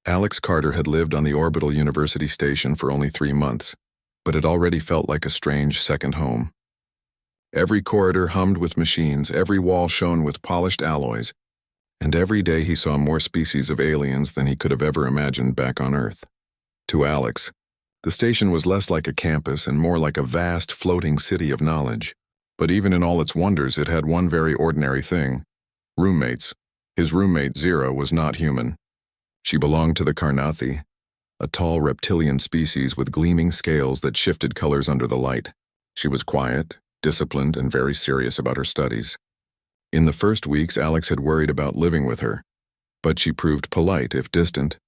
Alex Carter had lived on the orbital university station for only 3 months, but it already felt like a strange second home. Every corridor hummed with machines, every wall shone with polished alloys, and every day he saw more species of aliens than he could have ever imagined back on Earth. To Alex, the station was less like a campus and more like a vast, floating city of knowledge. But even in all its wonders, it had one very ordinary thing: roommates. His roommate, Zira, was not human. She belonged to the Carnathi, a tall reptilian species with gleaming scales that shifted colors under the light. She was quiet, disciplined, and very serious about her studies. In the first weeks, Alex had worried about living with her, but she proved polite, if distant.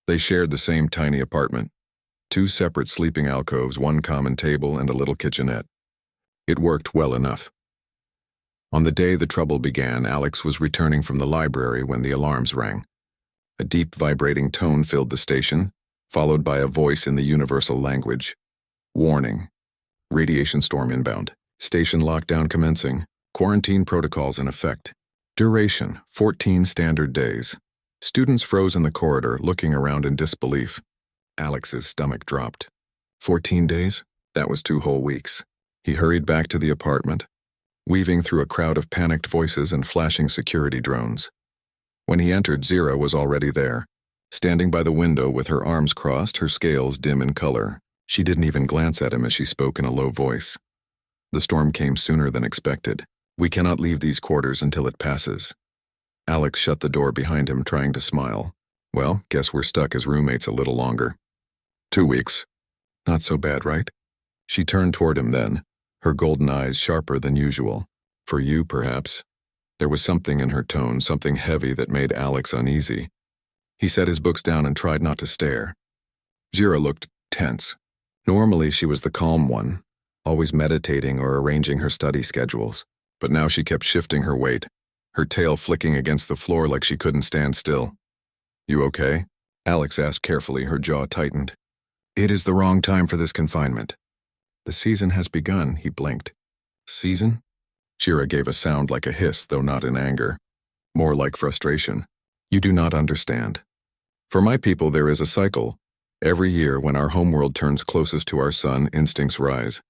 They shared the same tiny apartment, 2 separate sleeping alcoves, 1 common table, and a little kitchenette. It worked well enough. On the day the trouble began, Alex was returning from the library when the alarms rang. A deep, vibrating tone filled the station, followed by a voice in the universal language. Warning. Radiation storm inbound. Station lockdown commencing. Quarantine protocols in effect. Duration, 14 standard days. Students froze in the corridor, looking around in disbelief. Alex's stomach dropped. 14 days? That was 2 whole weeks. He hurried back to the apartment, weaving through a crowd of panicked voices and flashing security drones. When he entered, Zira was already there, standing by the window with her arms crossed, her scales dim in color. She didn't even glance at him as she spoke in a low voice. The storm came sooner than expected. We cannot leave these quarters until it passes. Alex shut the door behind him, trying to smile. Well, guess we're stuck as roommates a little longer. 2 weeks. Not so bad, right? She turned toward him then, her golden eyes sharper than usual. For you, perhaps. There was something in her tone, something heavy that made Alex uneasy. He set his books down and tried not to stare. Zira looked tense. Normally she was the calm one, always meditating or arranging her study schedules. But now she kept shifting her weight, her tail flicking against the floor like she couldn't stand still. You okay? Alex asked carefully, her jaw tightened. It is the wrong time for this confinement. The season has begun, he blinked. Season? Zira gave a sound like a hiss, though not in anger. More like frustration. You do not understand. For my people, there is a cycle. Every year, when our homeworld turns closest to our sun, instincts rise.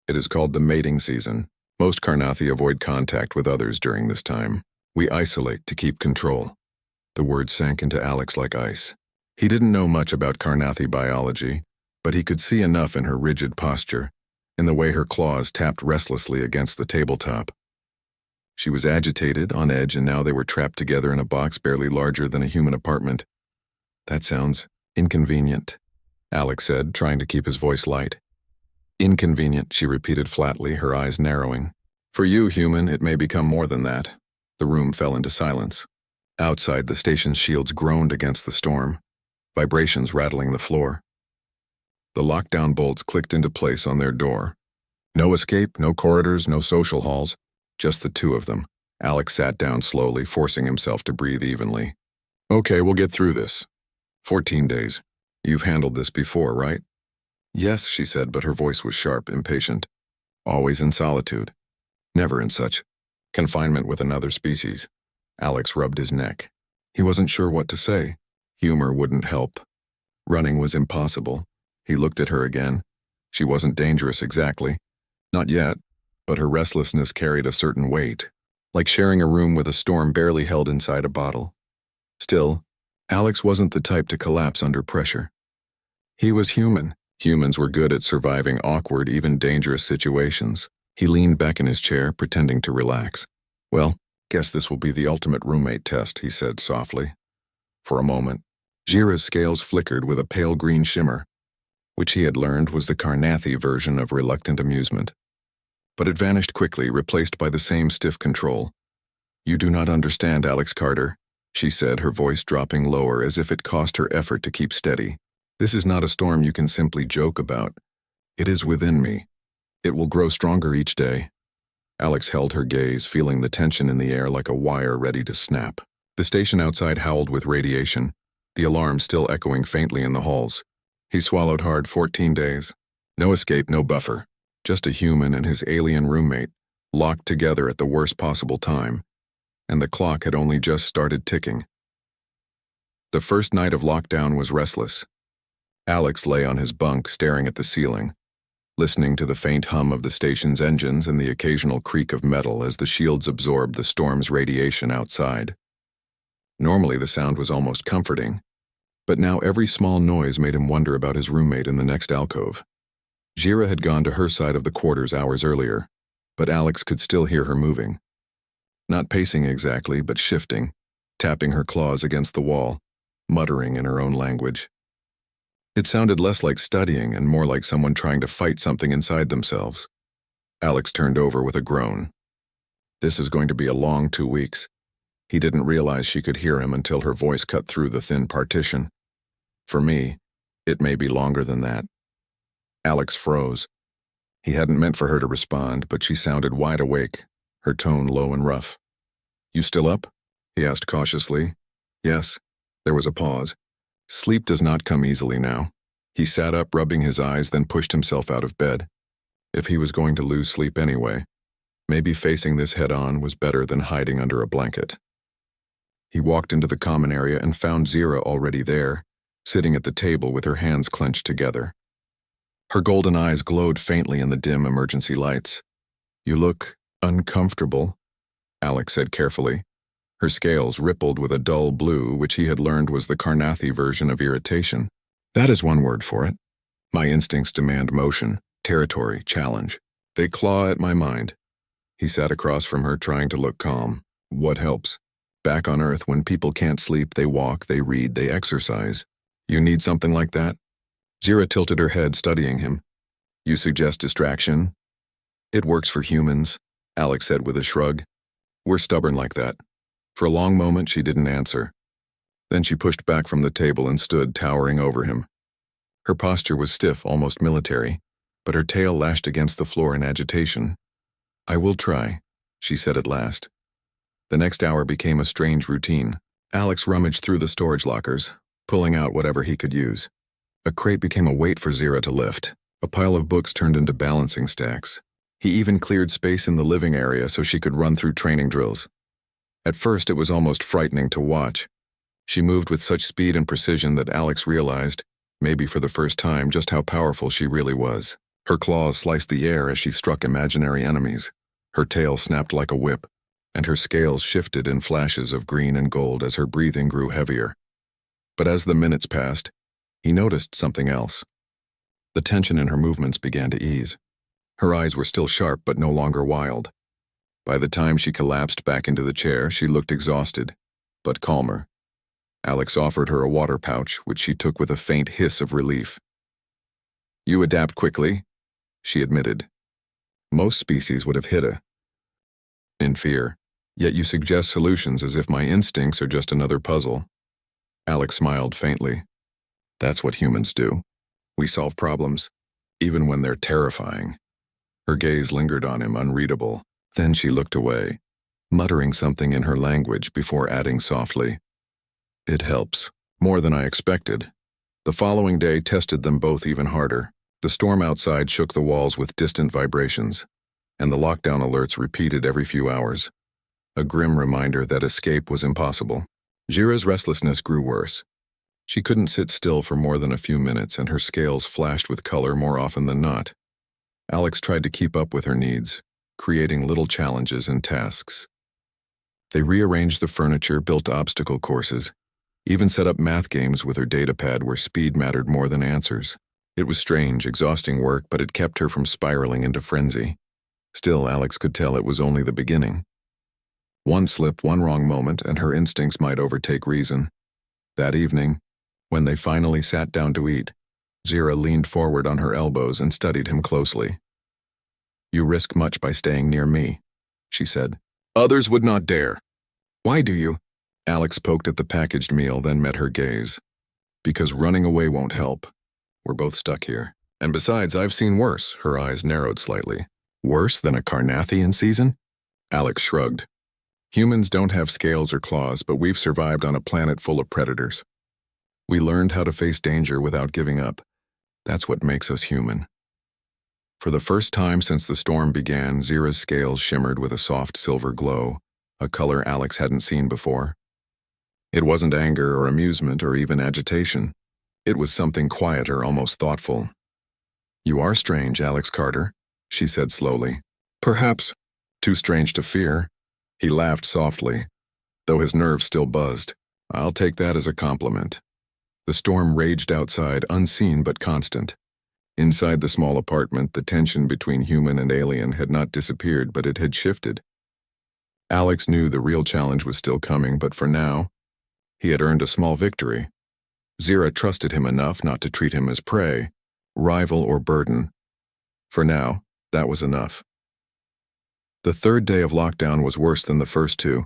It is called the mating season. Most Carnathi avoid contact with others during this time. We isolate to keep control. The words sank into Alex like ice. He didn't know much about Carnathi biology, but he could see enough in her rigid posture, in the way her claws tapped restlessly against the tabletop. She was agitated, on edge, and now they were trapped together in a box barely larger than a human apartment. That sounds inconvenient, Alex said, trying to keep his voice light. Inconvenient, she repeated flatly, her eyes narrowing. For you, human, it may become more than that. The room fell into silence. Outside, the station's shields groaned against the storm, vibrations rattling the floor. The lockdown bolts clicked into place on their door. No escape, no corridors, no social halls, just the 2 of them. Alex sat down slowly, forcing himself to breathe evenly. Okay, we'll get through this. 14 days. You've handled this before, right? Yes, she said, but her voice was sharp, impatient. Always in solitude. Never in such confinement with another species. Alex rubbed his neck. He wasn't sure what to say. Humor wouldn't help. Running was impossible. He looked at her again. She wasn't dangerous exactly. Not yet, but her restlessness carried a certain weight, like sharing a room with a storm barely held inside a bottle. Still, Alex wasn't the type to collapse under pressure. He was human. Humans were good at surviving awkward, even dangerous situations. He leaned back in his chair, pretending to relax. Well, guess this will be the ultimate roommate test, he said softly. For a moment, Zira's scales flickered with a pale green shimmer, which he had learned was the Carnathi version of reluctant amusement. But it vanished quickly, replaced by the same stiff control. You do not understand, Alex Carter, she said, her voice dropping lower as if it cost her effort to keep steady. This is not a storm you can simply joke about. It is within me. It will grow stronger each day. Alex held her gaze, feeling the tension in the air like a wire ready to snap. The station outside howled with radiation, the alarm still echoing faintly in the halls. He swallowed hard. 14 days. No escape, no buffer. Just a human and his alien roommate, locked together at the worst possible time. And the clock had only just started ticking. The first night of lockdown was restless. Alex lay on his bunk staring at the ceiling, listening to the faint hum of the station's engines and the occasional creak of metal as the shields absorbed the storm's radiation outside. Normally the sound was almost comforting, but now every small noise made him wonder about his roommate in the next alcove. Gira had gone to her side of the quarters hours earlier, but Alex could still hear her moving. Not pacing exactly, but shifting, tapping her claws against the wall, muttering in her own language. It sounded less like studying and more like someone trying to fight something inside themselves. Alex turned over with a groan. This is going to be a long 2 weeks. He didn't realize she could hear him until her voice cut through the thin partition. For me, it may be longer than that. Alex froze. He hadn't meant for her to respond, but she sounded wide awake, her tone low and rough. "You still up?" he asked cautiously. "Yes." There was a pause. Sleep does not come easily now. He sat up, rubbing his eyes, then pushed himself out of bed. If he was going to lose sleep anyway, maybe facing this head-on was better than hiding under a blanket. He walked into the common area and found Zira already there, sitting at the table with her hands clenched together. Her golden eyes glowed faintly in the dim emergency lights. "You look uncomfortable," Alex said carefully. Her scales rippled with a dull blue, which he had learned was the Karnathi version of irritation. "That is one word for it. My instincts demand motion, territory, challenge. They claw at my mind." He sat across from her, trying to look calm. "What helps? Back on Earth, when people can't sleep, they walk, they read, they exercise. You need something like that?" Zira tilted her head, studying him. "You suggest distraction?" "It works for humans," Alex said with a shrug. "We're stubborn like that." For a long moment, she didn't answer. Then she pushed back from the table and stood towering over him. Her posture was stiff, almost military, but her tail lashed against the floor in agitation. "I will try," she said at last. The next hour became a strange routine. Alex rummaged through the storage lockers, pulling out whatever he could use. A crate became a weight for Zira to lift. A pile of books turned into balancing stacks. He even cleared space in the living area so she could run through training drills. At first, it was almost frightening to watch. She moved with such speed and precision that Alex realized, maybe for the first time, just how powerful she really was. Her claws sliced the air as she struck imaginary enemies. Her tail snapped like a whip, and her scales shifted in flashes of green and gold as her breathing grew heavier. But as the minutes passed, he noticed something else. The tension in her movements began to ease. Her eyes were still sharp but no longer wild. By the time she collapsed back into the chair, she looked exhausted, but calmer. Alex offered her a water pouch, which she took with a faint hiss of relief. "You adapt quickly," she admitted. "Most species would have hid in fear, yet you suggest solutions as if my instincts are just another puzzle." Alex smiled faintly. "That's what humans do. We solve problems, even when they're terrifying." Her gaze lingered on him, unreadable. Then she looked away, muttering something in her language before adding softly, "It helps. More than I expected." The following day tested them both even harder. The storm outside shook the walls with distant vibrations, and the lockdown alerts repeated every few hours. A grim reminder that escape was impossible. Jira's restlessness grew worse. She couldn't sit still for more than a few minutes, and her scales flashed with color more often than not. Alex tried to keep up with her needs, creating little challenges and tasks. They rearranged the furniture, built obstacle courses, even set up math games with her datapad where speed mattered more than answers. It was strange, exhausting work, but it kept her from spiraling into frenzy. Still, Alex could tell it was only the beginning. One slip, one wrong moment, and her instincts might overtake reason. That evening, when they finally sat down to eat, Zira leaned forward on her elbows and studied him closely. "You risk much by staying near me," she said. "Others would not dare." "Why do you?" Alex poked at the packaged meal, then met her gaze. "Because running away won't help. We're both stuck here. And besides, I've seen worse." Her eyes narrowed slightly. "Worse than a Karnathi in season?" Alex shrugged. "Humans don't have scales or claws, but we've survived on a planet full of predators. We learned how to face danger without giving up. That's what makes us human." For the first time since the storm began, Zira's scales shimmered with a soft silver glow, a color Alex hadn't seen before. It wasn't anger or amusement or even agitation. It was something quieter, almost thoughtful. "You are strange, Alex Carter," she said slowly. "Perhaps too strange to fear." He laughed softly, though his nerves still buzzed. "I'll take that as a compliment." The storm raged outside, unseen but constant. Inside the small apartment, the tension between human and alien had not disappeared, but it had shifted. Alex knew the real challenge was still coming, but for now, he had earned a small victory. Zira trusted him enough not to treat him as prey, rival, or burden. For now, that was enough. The third day of lockdown was worse than the first two.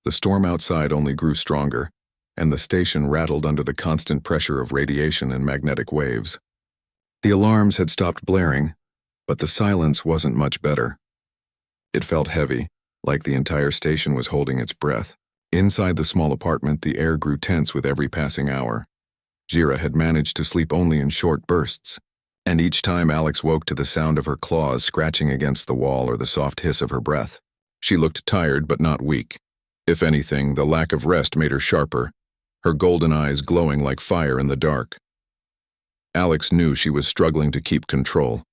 The storm outside only grew stronger, and the station rattled under the constant pressure of radiation and magnetic waves. The alarms had stopped blaring, but the silence wasn't much better. It felt heavy, like the entire station was holding its breath. Inside the small apartment, the air grew tense with every passing hour. Jira had managed to sleep only in short bursts, and each time Alex woke to the sound of her claws scratching against the wall or the soft hiss of her breath. She looked tired but not weak. If anything, the lack of rest made her sharper, her golden eyes glowing like fire in the dark. Alex knew she was struggling to keep control.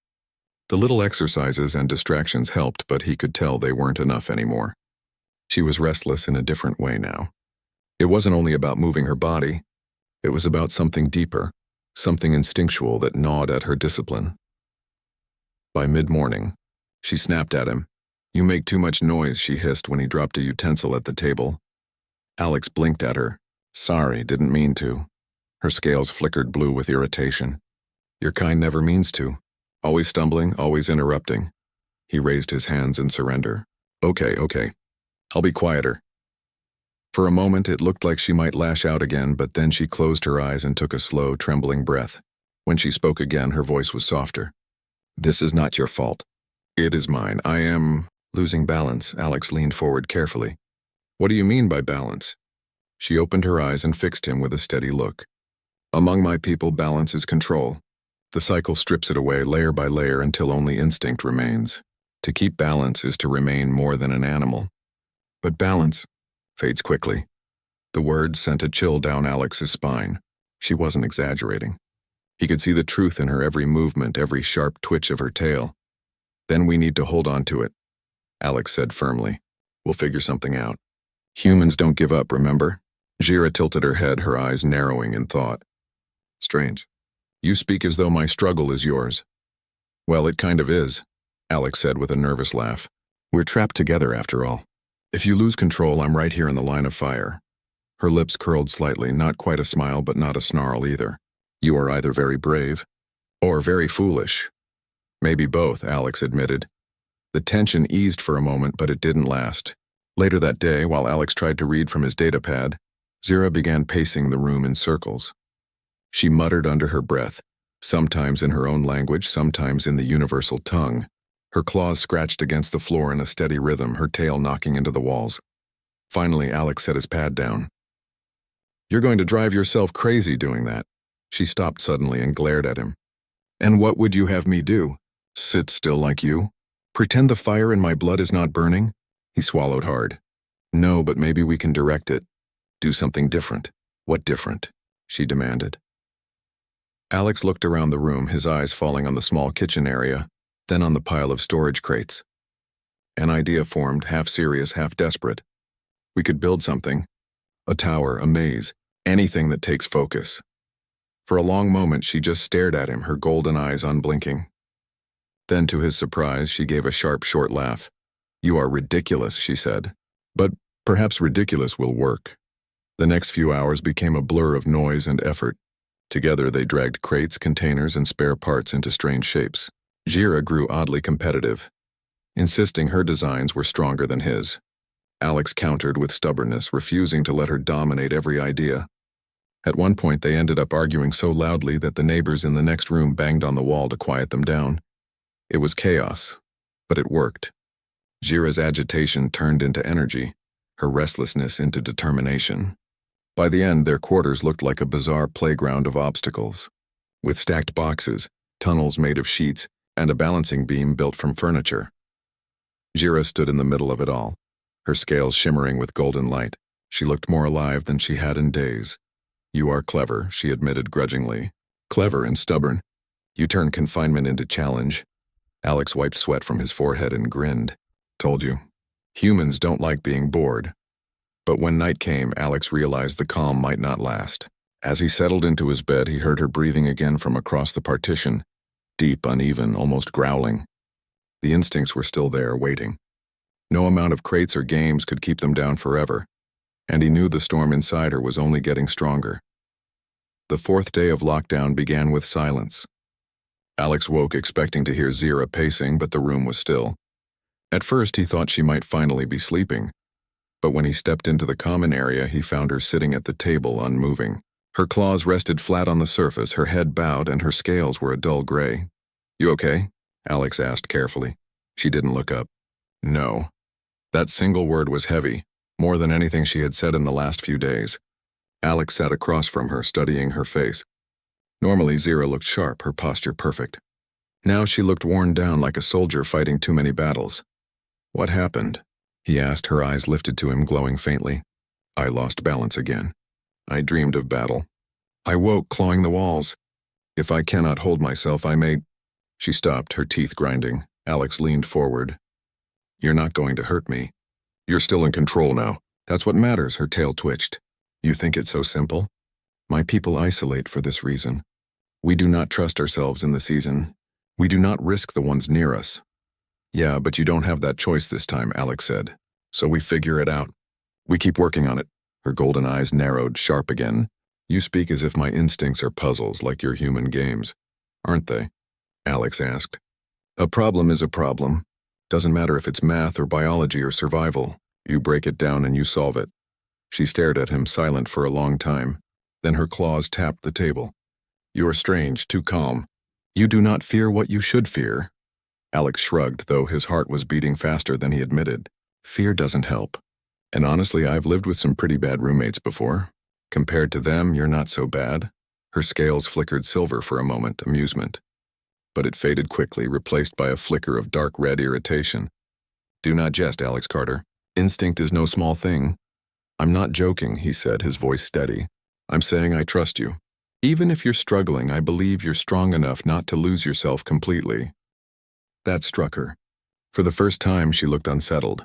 The little exercises and distractions helped, but he could tell they weren't enough anymore. She was restless in a different way now. It wasn't only about moving her body. It was about something deeper, something instinctual that gnawed at her discipline. By mid-morning, she snapped at him. "You make too much noise," she hissed when he dropped a utensil at the table. Alex blinked at her. "Sorry, didn't mean to." Her scales flickered blue with irritation. "Your kind never means to. Always stumbling, always interrupting." He raised his hands in surrender. Okay. I'll be quieter." For a moment, it looked like she might lash out again, but then she closed her eyes and took a slow, trembling breath. When she spoke again, her voice was softer. "This is not your fault. It is mine. I am losing balance." Alex leaned forward carefully. "What do you mean by balance?" She opened her eyes and fixed him with a steady look. "Among my people, balance is control. The cycle strips it away layer by layer until only instinct remains. To keep balance is to remain more than an animal. But balance fades quickly." The words sent a chill down Alex's spine. She wasn't exaggerating. He could see the truth in her every movement, every sharp twitch of her tail. "Then we need to hold on to it," Alex said firmly. "We'll figure something out. Humans don't give up, remember?" Jira tilted her head, her eyes narrowing in thought. "Strange. You speak as though my struggle is yours." "Well, it kind of is," Alex said with a nervous laugh. "We're trapped together after all. If you lose control, I'm right here in the line of fire." Her lips curled slightly, not quite a smile but not a snarl either. "You are either very brave or very foolish." "Maybe both," Alex admitted. The tension eased for a moment, but it didn't last. Later that day, while Alex tried to read from his datapad, Zira began pacing the room in circles. She muttered under her breath, sometimes in her own language, sometimes in the universal tongue. Her claws scratched against the floor in a steady rhythm, her tail knocking into the walls. Finally, Alex set his pad down. "You're going to drive yourself crazy doing that." She stopped suddenly and glared at him. "And what would you have me do? Sit still like you? Pretend the fire in my blood is not burning?" He swallowed hard. "No, but maybe we can direct it. Do something different." "What different?" she demanded. Alex looked around the room, his eyes falling on the small kitchen area, then on the pile of storage crates. An idea formed, half serious, half desperate. "We could build something. A tower, a maze, anything that takes focus." For a long moment, she just stared at him, her golden eyes unblinking. Then, to his surprise, she gave a sharp, short laugh. "You are ridiculous," she said. "But perhaps ridiculous will work." The next few hours became a blur of noise and effort. Together, they dragged crates, containers, and spare parts into strange shapes. Jira grew oddly competitive, insisting her designs were stronger than his. Alex countered with stubbornness, refusing to let her dominate every idea. At one point, they ended up arguing so loudly that the neighbors in the next room banged on the wall to quiet them down. It was chaos, but it worked. Jira's agitation turned into energy, her restlessness into determination. By the end, their quarters looked like a bizarre playground of obstacles, with stacked boxes, tunnels made of sheets, and a balancing beam built from furniture. Jira stood in the middle of it all, her scales shimmering with golden light. She looked more alive than she had in days. You are clever, she admitted grudgingly. Clever and stubborn. You turn confinement into challenge. Alex wiped sweat from his forehead and grinned. Told you. Humans don't like being bored. But when night came, Alex realized the calm might not last. As he settled into his bed, he heard her breathing again from across the partition. Deep, uneven, almost growling. The instincts were still there, waiting. No amount of crates or games could keep them down forever, and he knew the storm inside her was only getting stronger. The fourth day of lockdown began with silence. Alex woke expecting to hear Zira pacing, but the room was still. At first, he thought she might finally be sleeping, but when he stepped into the common area, he found her sitting at the table, unmoving. Her claws rested flat on the surface, her head bowed, and her scales were a dull gray. You okay? Alex asked carefully. She didn't look up. No. That single word was heavy, more than anything she had said in the last few days. Alex sat across from her, studying her face. Normally, Zira looked sharp, her posture perfect. Now she looked worn down like a soldier fighting too many battles. What happened? He asked, her eyes lifted to him, glowing faintly. I lost balance again. I dreamed of battle. I woke, clawing the walls. If I cannot hold myself, I may... She stopped, her teeth grinding. Alex leaned forward. You're not going to hurt me. You're still in control now. That's what matters, her tail twitched. You think it's so simple? My people isolate for this reason. We do not trust ourselves in the season. We do not risk the ones near us. Yeah, but you don't have that choice this time, Alex said. So we figure it out. We keep working on it. Her golden eyes narrowed, sharp again. You speak as if my instincts are puzzles like your human games. Aren't they? Alex asked. A problem is a problem. Doesn't matter if it's math or biology or survival. You break it down and you solve it. She stared at him, silent for a long time. Then her claws tapped the table. You are strange, too calm. You do not fear what you should fear. Alex shrugged, though his heart was beating faster than he admitted. Fear doesn't help. And honestly, I've lived with some pretty bad roommates before. Compared to them, you're not so bad. Her scales flickered silver for a moment, amusement. But it faded quickly, replaced by a flicker of dark red irritation. Do not jest, Alex Carter. Instinct is no small thing. I'm not joking, he said, his voice steady. I'm saying I trust you. Even if you're struggling, I believe you're strong enough not to lose yourself completely. That struck her. For the first time, she looked unsettled.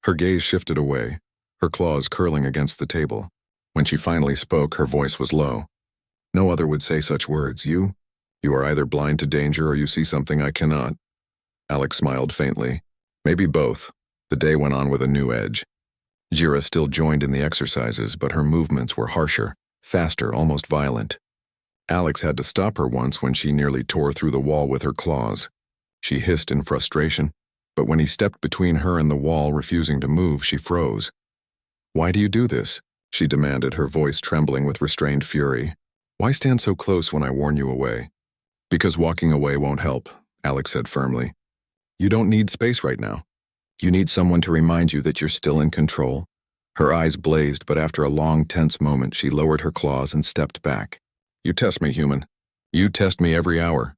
Her gaze shifted away, her claws curling against the table. When she finally spoke, her voice was low. No other would say such words. You are either blind to danger or you see something I cannot. Alex smiled faintly. Maybe both. The day went on with a new edge. Jira still joined in the exercises, but her movements were harsher, faster, almost violent. Alex had to stop her once when she nearly tore through the wall with her claws. She hissed in frustration, but when he stepped between her and the wall, refusing to move, she froze. Why do you do this? She demanded, her voice trembling with restrained fury. Why stand so close when I warn you away? Because walking away won't help, Alex said firmly. You don't need space right now. You need someone to remind you that you're still in control. Her eyes blazed, but after a long, tense moment, she lowered her claws and stepped back. You test me, human. You test me every hour.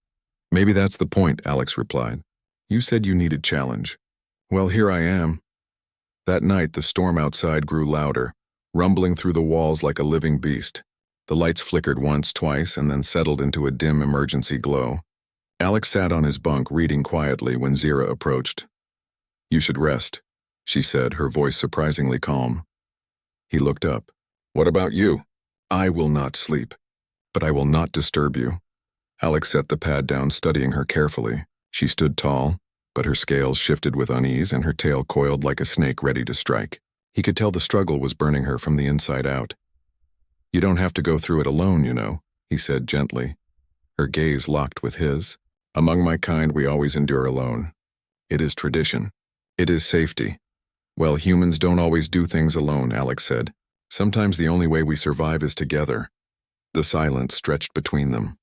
Maybe that's the point, Alex replied. You said you needed challenge. Well, here I am. That night, the storm outside grew louder, rumbling through the walls like a living beast. The lights flickered once, twice, and then settled into a dim emergency glow. Alex sat on his bunk, reading quietly when Zira approached. You should rest, she said, her voice surprisingly calm. He looked up. What about you? I will not sleep, but I will not disturb you. Alex set the pad down, studying her carefully. She stood tall, but her scales shifted with unease and her tail coiled like a snake ready to strike. He could tell the struggle was burning her from the inside out. You don't have to go through it alone, you know, he said gently. Her gaze locked with his. Among my kind, we always endure alone. It is tradition. It is safety. Well, humans don't always do things alone, Alex said. Sometimes the only way we survive is together. The silence stretched between them.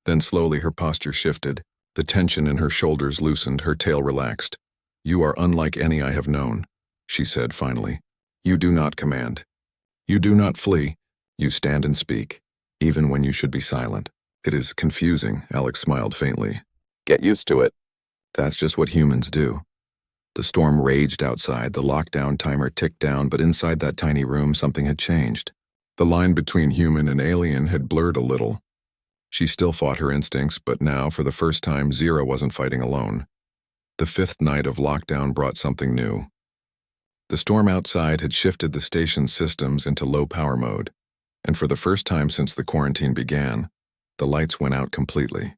Then slowly her posture shifted. The tension in her shoulders loosened, her tail relaxed. You are unlike any I have known, she said finally. You do not command. You do not flee. You stand and speak, even when you should be silent. It is confusing, Alex smiled faintly. Get used to it. That's just what humans do. The storm raged outside, the lockdown timer ticked down, but inside that tiny room something had changed. The line between human and alien had blurred a little. She still fought her instincts, but now, for the first time, Zira wasn't fighting alone. The fifth night of lockdown brought something new. The storm outside had shifted the station's systems into low power mode, and for the first time since the quarantine began, the lights went out completely.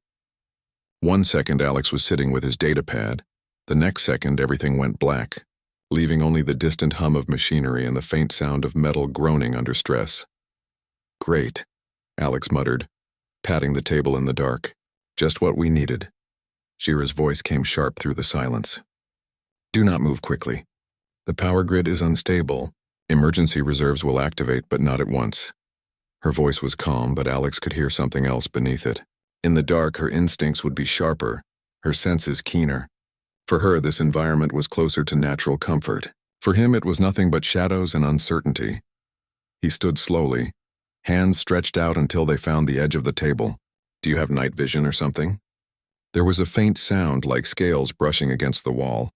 1 second Alex was sitting with his data pad. The next second everything went black, leaving only the distant hum of machinery and the faint sound of metal groaning under stress. "Great," Alex muttered, patting the table in the dark. "Just what we needed." Zira's voice came sharp through the silence. "Do not move quickly. The power grid is unstable. Emergency reserves will activate, but not at once." Her voice was calm, but Alex could hear something else beneath it. In the dark, her instincts would be sharper, her senses keener. For her, this environment was closer to natural comfort. For him, it was nothing but shadows and uncertainty. He stood slowly, hands stretched out until they found the edge of the table. "Do you have night vision or something?" There was a faint sound like scales brushing against the wall.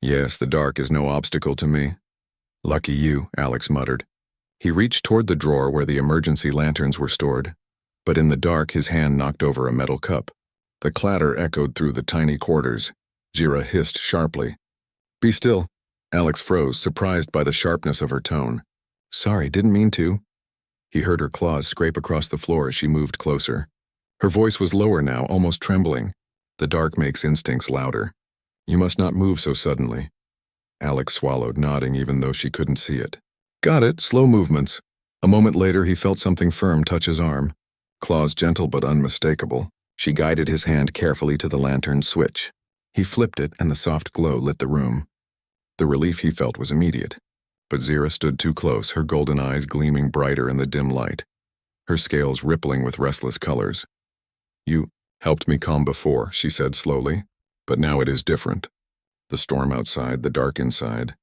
"Yes, the dark is no obstacle to me." "Lucky you," Alex muttered. He reached toward the drawer where the emergency lanterns were stored, but in the dark his hand knocked over a metal cup. The clatter echoed through the tiny quarters. Zira hissed sharply. "Be still." Alex froze, surprised by the sharpness of her tone. "Sorry, didn't mean to." He heard her claws scrape across the floor as she moved closer. Her voice was lower now, almost trembling. The dark makes instincts louder. "You must not move so suddenly." Alex swallowed, nodding even though she couldn't see it. "Got it, slow movements." A moment later he felt something firm touch his arm. Claws gentle but unmistakable. She guided his hand carefully to the lantern switch. He flipped it and the soft glow lit the room. The relief he felt was immediate. But Zira stood too close, her golden eyes gleaming brighter in the dim light, her scales rippling with restless colors. "You helped me calm before," she said slowly, "but now it is different. The storm outside, the dark inside.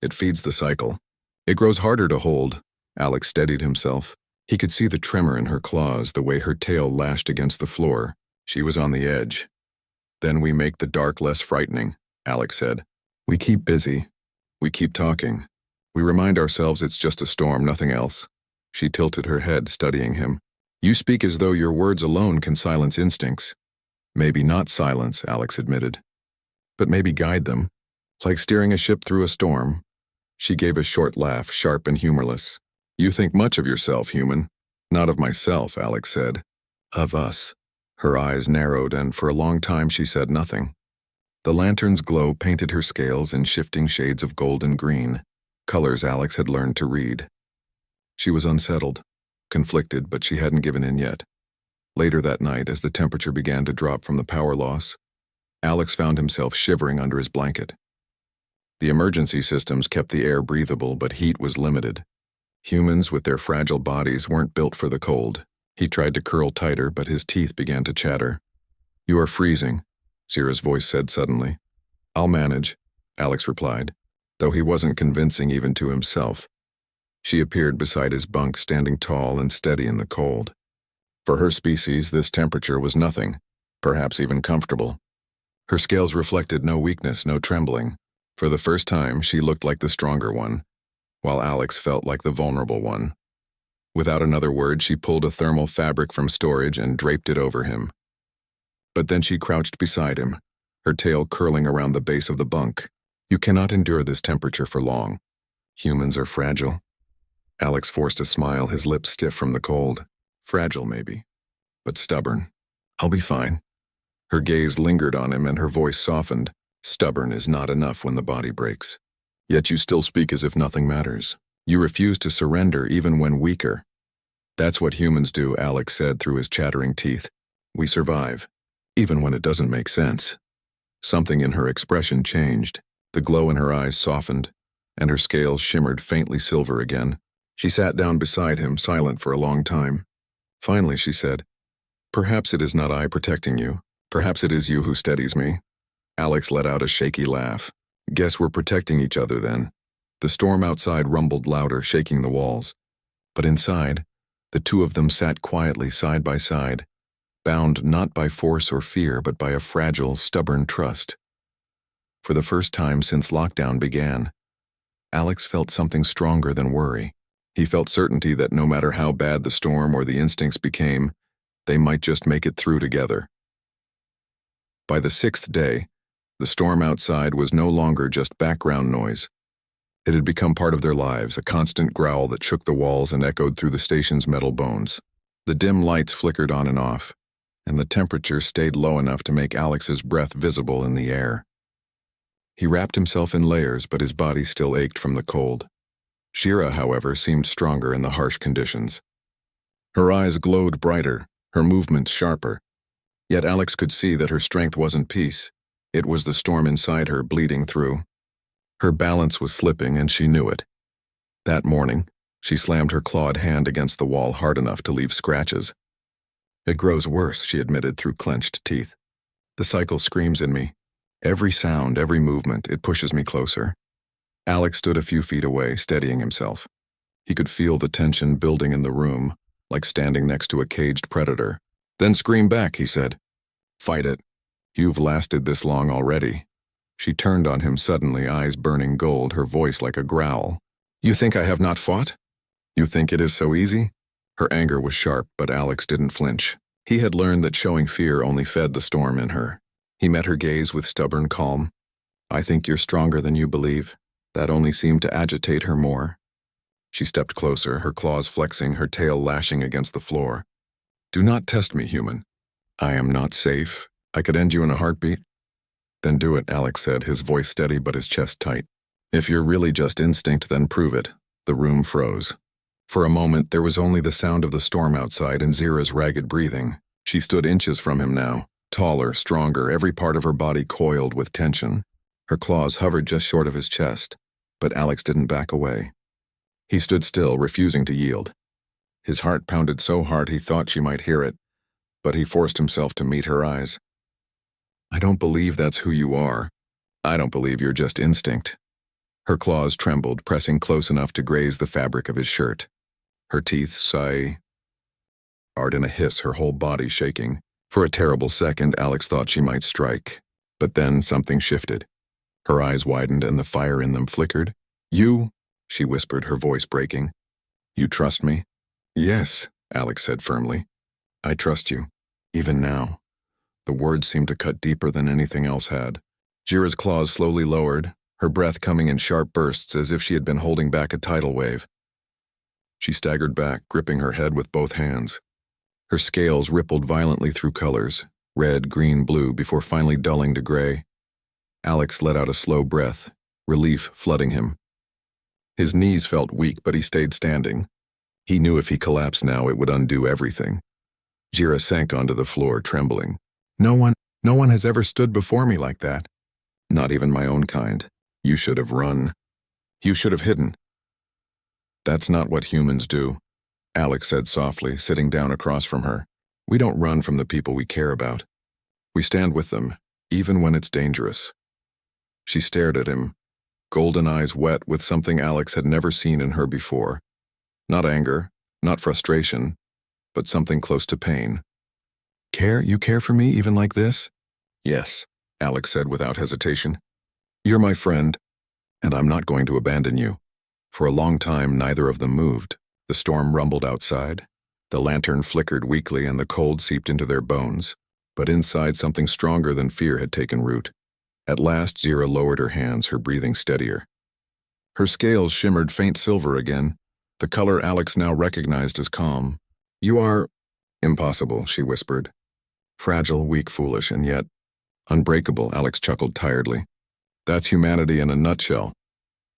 It feeds the cycle. It grows harder to hold." Alex steadied himself. He could see the tremor in her claws, the way her tail lashed against the floor. She was on the edge. "Then we make the dark less frightening," Alex said. "We keep busy. We keep talking. We remind ourselves it's just a storm, nothing else." She tilted her head, studying him. "You speak as though your words alone can silence instincts." "Maybe not silence," Alex admitted. "But maybe guide them, like steering a ship through a storm." She gave a short laugh, sharp and humorless. "You think much of yourself, human." "Not of myself," Alex said. "Of us." Her eyes narrowed, and for a long time she said nothing. The lantern's glow painted her scales in shifting shades of gold and green, colors Alex had learned to read. She was unsettled, conflicted, but she hadn't given in yet. Later that night, as the temperature began to drop from the power loss, Alex found himself shivering under his blanket. The emergency systems kept the air breathable, but heat was limited. Humans with their fragile bodies weren't built for the cold. He tried to curl tighter, but his teeth began to chatter. "You are freezing," Zira's voice said suddenly. "I'll manage," Alex replied, though he wasn't convincing even to himself. She appeared beside his bunk, standing tall and steady in the cold. For her species, this temperature was nothing, perhaps even comfortable. Her scales reflected no weakness, no trembling. For the first time, she looked like the stronger one, while Alex felt like the vulnerable one. Without another word, she pulled a thermal fabric from storage and draped it over him. But then she crouched beside him, her tail curling around the base of the bunk. "You cannot endure this temperature for long. Humans are fragile." Alex forced a smile, his lips stiff from the cold. "Fragile, maybe, but stubborn." "I'll be fine." Her gaze lingered on him and her voice softened. "Stubborn is not enough when the body breaks. Yet you still speak as if nothing matters. You refuse to surrender even when weaker." "That's what humans do," Alex said through his chattering teeth. "We survive, even when it doesn't make sense." Something in her expression changed. The glow in her eyes softened, and her scales shimmered faintly silver again. She sat down beside him, silent for a long time. Finally, she said, "Perhaps it is not I protecting you. Perhaps it is you who steadies me." Alex let out a shaky laugh. "Guess we're protecting each other then." The storm outside rumbled louder, shaking the walls. But inside, the two of them sat quietly side by side, bound not by force or fear, but by a fragile, stubborn trust. For the first time since lockdown began, Alex felt something stronger than worry. He felt certainty that no matter how bad the storm or the instincts became, they might just make it through together. By the 6th day, the storm outside was no longer just background noise. It had become part of their lives, a constant growl that shook the walls and echoed through the station's metal bones. The dim lights flickered on and off, and the temperature stayed low enough to make Alex's breath visible in the air. He wrapped himself in layers, but his body still ached from the cold. Shira, however, seemed stronger in the harsh conditions. Her eyes glowed brighter, her movements sharper. Yet Alex could see that her strength wasn't peace. It was the storm inside her bleeding through. Her balance was slipping, and she knew it. That morning, she slammed her clawed hand against the wall hard enough to leave scratches. "It grows worse," she admitted through clenched teeth. "The cycle screams in me. Every sound, every movement, it pushes me closer." Alex stood a few feet away, steadying himself. He could feel the tension building in the room, like standing next to a caged predator. "Then scream back," he said. "Fight it. You've lasted this long already." She turned on him suddenly, eyes burning gold, her voice like a growl. "You think I have not fought? You think it is so easy?" Her anger was sharp, but Alex didn't flinch. He had learned that showing fear only fed the storm in her. He met her gaze with stubborn calm. "I think you're stronger than you believe." That only seemed to agitate her more. She stepped closer, her claws flexing, her tail lashing against the floor. "Do not test me, human. I am not safe. I could end you in a heartbeat." "Then do it," Alex said, his voice steady but his chest tight. "If you're really just instinct, then prove it." The room froze. For a moment, there was only the sound of the storm outside and Zira's ragged breathing. She stood inches from him now, taller, stronger, every part of her body coiled with tension. Her claws hovered just short of his chest, but Alex didn't back away. He stood still, refusing to yield. His heart pounded so hard he thought she might hear it, but he forced himself to meet her eyes. "I don't believe that's who you are. I don't believe you're just instinct." Her claws trembled, pressing close enough to graze the fabric of his shirt. Her teeth sighed in a hiss, her whole body shaking. For a terrible second, Alex thought she might strike. But then something shifted. Her eyes widened and the fire in them flickered. "You?" she whispered, her voice breaking. "You trust me?" "Yes," Alex said firmly. "I trust you. Even now." The words seemed to cut deeper than anything else had. Jira's claws slowly lowered, her breath coming in sharp bursts as if she had been holding back a tidal wave. She staggered back, gripping her head with both hands. Her scales rippled violently through colors, red, green, blue, before finally dulling to gray. Alex let out a slow breath, relief flooding him. His knees felt weak, but he stayed standing. He knew if he collapsed now, it would undo everything. Jira sank onto the floor, trembling. No one has ever stood before me like that. Not even my own kind. You should have run. You should have hidden." "That's not what humans do," Alex said softly, sitting down across from her. "We don't run from the people we care about. We stand with them, even when it's dangerous." She stared at him, golden eyes wet with something Alex had never seen in her before. Not anger, not frustration, but something close to pain. "Care? You care for me even like this?" "Yes," Alex said without hesitation. "You're my friend, and I'm not going to abandon you." For a long time, neither of them moved. The storm rumbled outside. The lantern flickered weakly and the cold seeped into their bones. But inside, something stronger than fear had taken root. At last, Zira lowered her hands, her breathing steadier. Her scales shimmered faint silver again, the color Alex now recognized as calm. "You are—" "Impossible," she whispered. "Fragile, weak, foolish, and yet unbreakable," Alex chuckled tiredly. "That's humanity in a nutshell."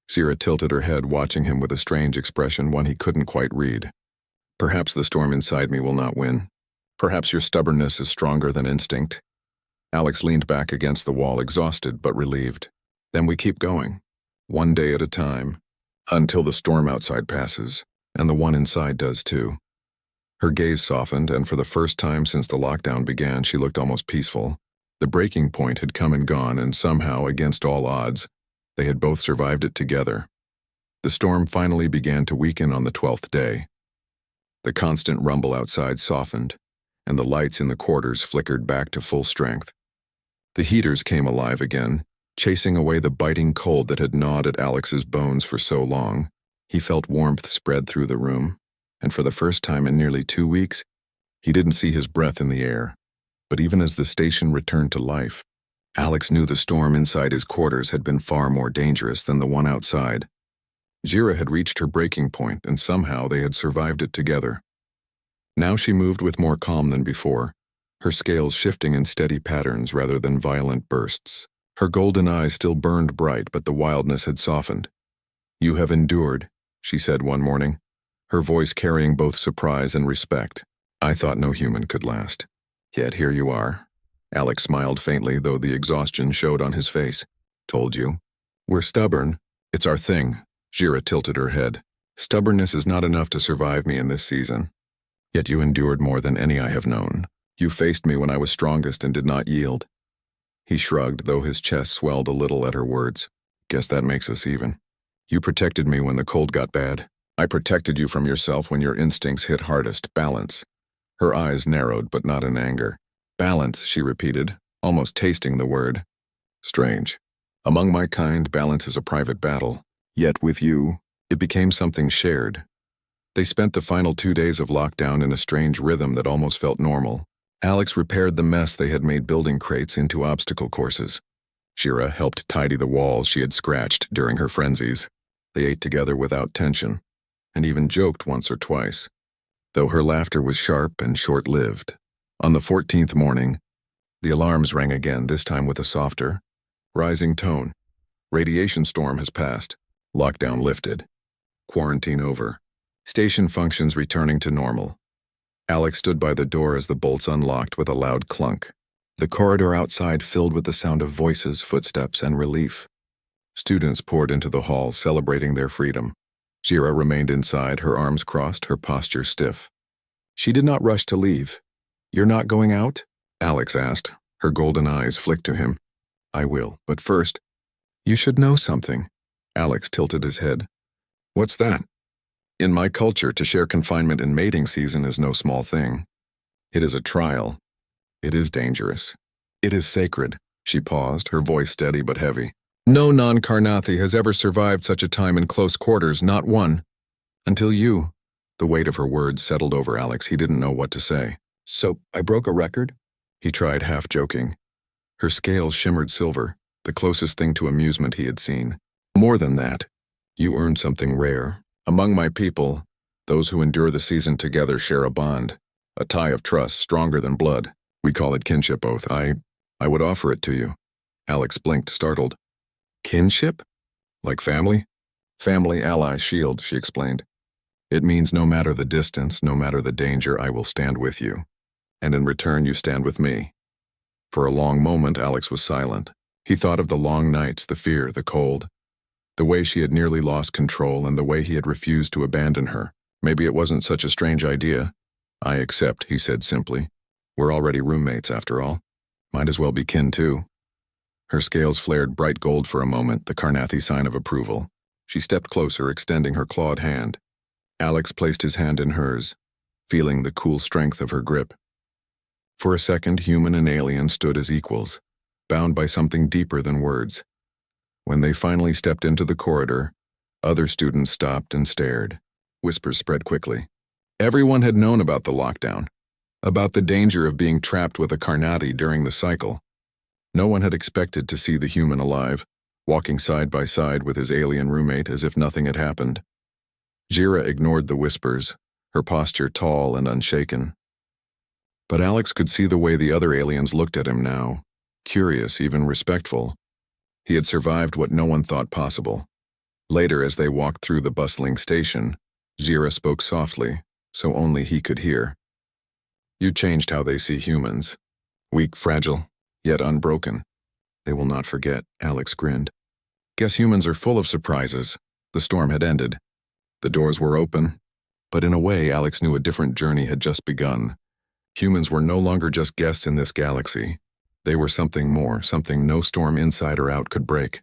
Zira tilted her head, watching him with a strange expression, one he couldn't quite read. "Perhaps the storm inside me will not win. Perhaps your stubbornness is stronger than instinct." Alex leaned back against the wall, exhausted but relieved. "Then we keep going, one day at a time, until the storm outside passes, and the one inside does too." Her gaze softened, and for the first time since the lockdown began, she looked almost peaceful. The breaking point had come and gone, and somehow, against all odds, they had both survived it together. The storm finally began to weaken on the 12th day. The constant rumble outside softened, and the lights in the quarters flickered back to full strength. The heaters came alive again, chasing away the biting cold that had gnawed at Alex's bones for so long. He felt warmth spread through the room, and for the first time in nearly 2 weeks, he didn't see his breath in the air. But even as the station returned to life, Alex knew the storm inside his quarters had been far more dangerous than the one outside. Jira had reached her breaking point, and somehow they had survived it together. Now she moved with more calm than before, her scales shifting in steady patterns rather than violent bursts. Her golden eyes still burned bright, but the wildness had softened. "You have endured," she said one morning, her voice carrying both surprise and respect. "I thought no human could last. Yet here you are." Alex smiled faintly, though the exhaustion showed on his face. "Told you. We're stubborn. It's our thing." Jira tilted her head. "Stubbornness is not enough to survive me in this season. Yet you endured more than any I have known. You faced me when I was strongest and did not yield." He shrugged, though his chest swelled a little at her words. "Guess that makes us even. You protected me when the cold got bad. I protected you from yourself when your instincts hit hardest. Balance." Her eyes narrowed, but not in anger. "Balance," she repeated, almost tasting the word. "Strange. Among my kind, balance is a private battle. Yet with you, it became something shared." They spent the final 2 days of lockdown in a strange rhythm that almost felt normal. Alex repaired the mess they had made building crates into obstacle courses. Jira helped tidy the walls she had scratched during her frenzies. They ate together without tension, and even joked once or twice, though her laughter was sharp and short-lived. On the 14th morning, the alarms rang again, this time with a softer, rising tone. "Radiation storm has passed. Lockdown lifted. Quarantine over. Station functions returning to normal." Alex stood by the door as the bolts unlocked with a loud clunk. The corridor outside filled with the sound of voices, footsteps, and relief. Students poured into the hall, celebrating their freedom. Jira remained inside, her arms crossed, her posture stiff. She did not rush to leave. "You're not going out?" Alex asked. Her golden eyes flicked to him. "I will, but first, you should know something." Alex tilted his head. "What's that?" "In my culture, to share confinement in mating season is no small thing. It is a trial. It is dangerous. It is sacred." She paused, her voice steady but heavy. "No non-Karnathi has ever survived such a time in close quarters, not one. Until you." The weight of her words settled over Alex. He didn't know what to say. "So, I broke a record?" He tried, half joking. Her scales shimmered silver, the closest thing to amusement he had seen. "More than that. You earned something rare. Among my people, those who endure the season together share a bond, a tie of trust stronger than blood. We call it kinship oath. I would offer it to you." Alex blinked, startled. "Kinship? Like family?" "Family, ally, shield," she explained. "It means no matter the distance, no matter the danger, I will stand with you. And in return, you stand with me." For a long moment, Alex was silent. He thought of the long nights, the fear, the cold, the way she had nearly lost control, and the way he had refused to abandon her. Maybe it wasn't such a strange idea. "I accept," he said simply. "We're already roommates, after all. Might as well be kin, too." Her scales flared bright gold for a moment, the Karnathi sign of approval. She stepped closer, extending her clawed hand. Alex placed his hand in hers, feeling the cool strength of her grip. For a second, human and alien stood as equals, bound by something deeper than words. When they finally stepped into the corridor, other students stopped and stared. Whispers spread quickly. Everyone had known about the lockdown, about the danger of being trapped with a Karnati during the cycle. No one had expected to see the human alive, walking side by side with his alien roommate as if nothing had happened. Jira ignored the whispers, her posture tall and unshaken. But Alex could see the way the other aliens looked at him now, curious, even respectful. He had survived what no one thought possible. Later, as they walked through the bustling station, Jira spoke softly, so only he could hear. "You changed how they see humans. Weak, fragile, yet unbroken. They will not forget," Alex grinned. "Guess humans are full of surprises." The storm had ended. The doors were open. But in a way, Alex knew a different journey had just begun. Humans were no longer just guests in this galaxy. They were something more, something no storm inside or out could break.